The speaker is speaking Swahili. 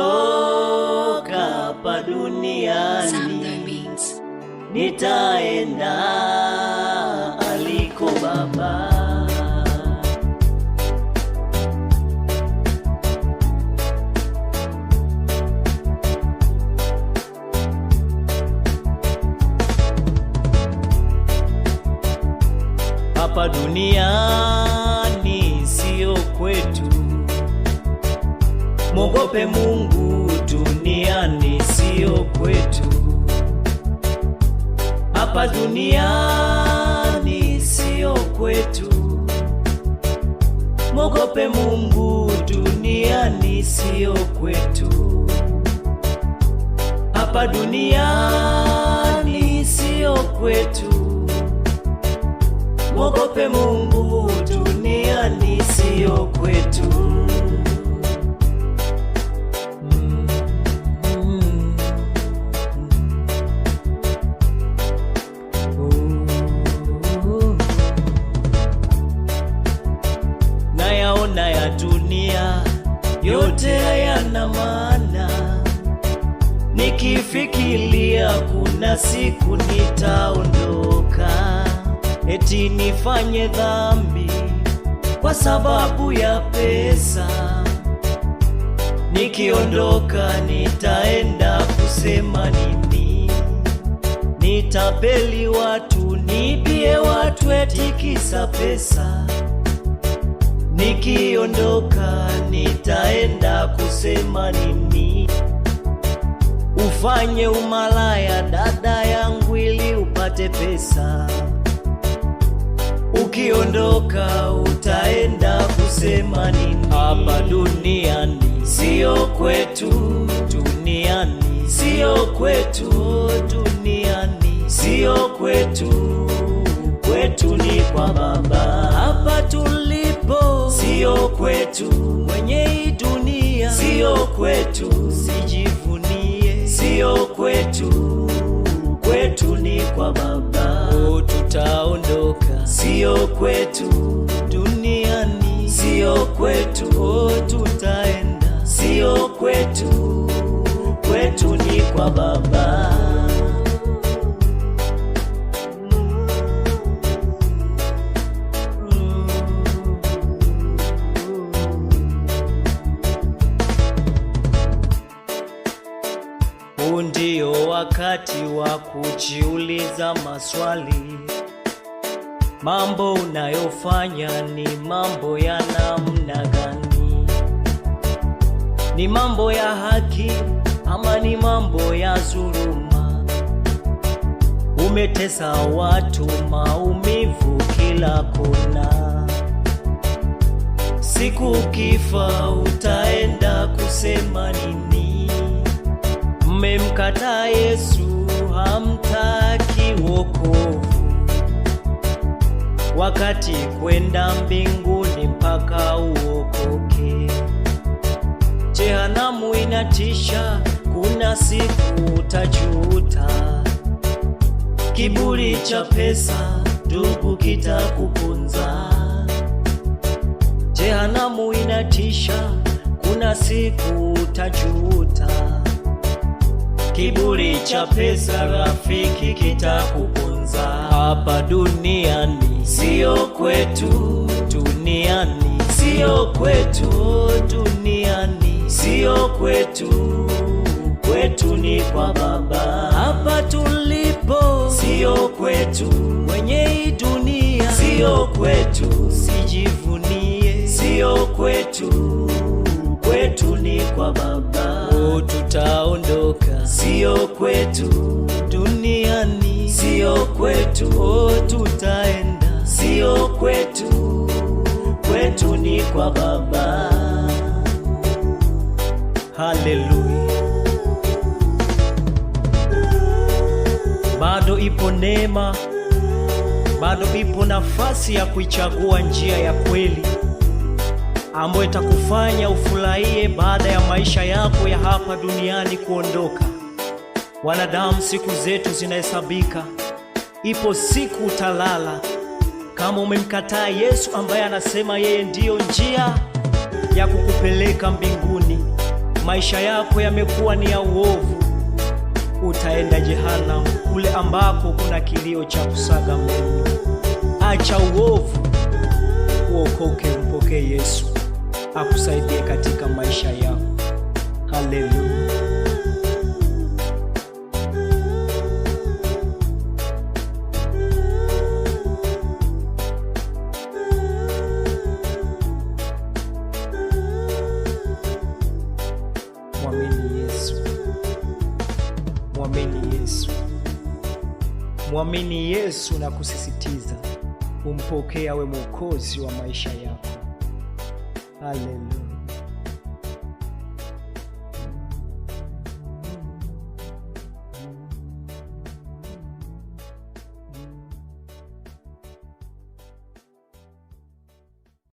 nitaondoka hapa duniani, nitaenda aliko Baba. Hapa duniani sio kwetu, mwogope Mungu. Duniani sio kwetu, hapa duniani sio kwetu, mwogope Mungu. Duniani sio kwetu, hapa duniani sio kwetu, mwogope Mungu. Duniani sio kwetu. Nayaona ya dunia yote hayana maana, nikifikiria kuna siku nitaondoka, eti nifanye dhambi kwa sababu ya pesa. Nikiondoka nitaenda kusema nini? Nitapeli watu, nibie watu eti kisa pesa. Nikiondoka nitaenda kusema nini? Ufanye umalaya dada yangu ili upate pesa. Ukiondoka utaenda kusema nini? Hapa duniani sio kwetu, duniani sio kwetu, duniani sio kwetu, kwetu ni kwa Baba. Hapa tulipo sio kwetu, kwenye hii dunia sio kwetu, sijivunie sio kwetu, kwetu ni kwa Baba. Oh, tutaondoka sio kwetu, duniani sio kwetu. Oh, tutaenda sio kwetu, kwetu ni kwa Baba. Huu ndio wakati wa kujiuliza maswali. Mambo unayofanya ni mambo ya namna gani? Ni mambo ya haki ama ni mambo ya dhuluma? Umetesa watu maumivu kila kona. Siku ukifa utaenda kusema nini? Mmemkataa Yesu, hamtaki wokovu, wakati kwenda mbinguni mpaka uokoke. Jehanamu inatisha, kuna siku utajuta. Kiburi cha pesa ndugu kitakuponza. Jehanamu inatisha, kuna siku utajuta. Kiburi cha pesa rafiki kitakuponza. Hapa duniani sio kwetu, duniani sio kwetu, duniani sio kwetu, kwetu ni kwa Baba. Hapa tulipo sio kwetu, kwenye hii dunia sio kwetu, sijivunie sio kwetu, kwetu ni kwa Baba. Oh, tutaondoka sio kwetu, duniani sio kwetu. Oh, tutaenda sio kwetu, kwetu ni kwa Baba. Haleluya. Bado ipo neema, bado ipo nafasi ya kuichagua njia ya kweli ambayo itakufanya ufurahie baada ya maisha yako ya hapa duniani kuondoka. Wanadamu, siku zetu zinahesabika. Ipo siku utalala. Kama umemkataa Yesu ambaye anasema yeye ndiyo njia ya kukupeleka mbinguni, maisha yako yamekuwa ni ya uovu, utaenda jehanamu, kule ambako kuna kilio cha kusaga meno. Acha uovu, uokoke, mpokee Yesu akusaidie katika maisha yako. Haleluya. Mwamini Yesu, mwamini Yesu, mwamini Yesu na kusisitiza umpokee awe mwokozi wa maisha yako. Haleluya.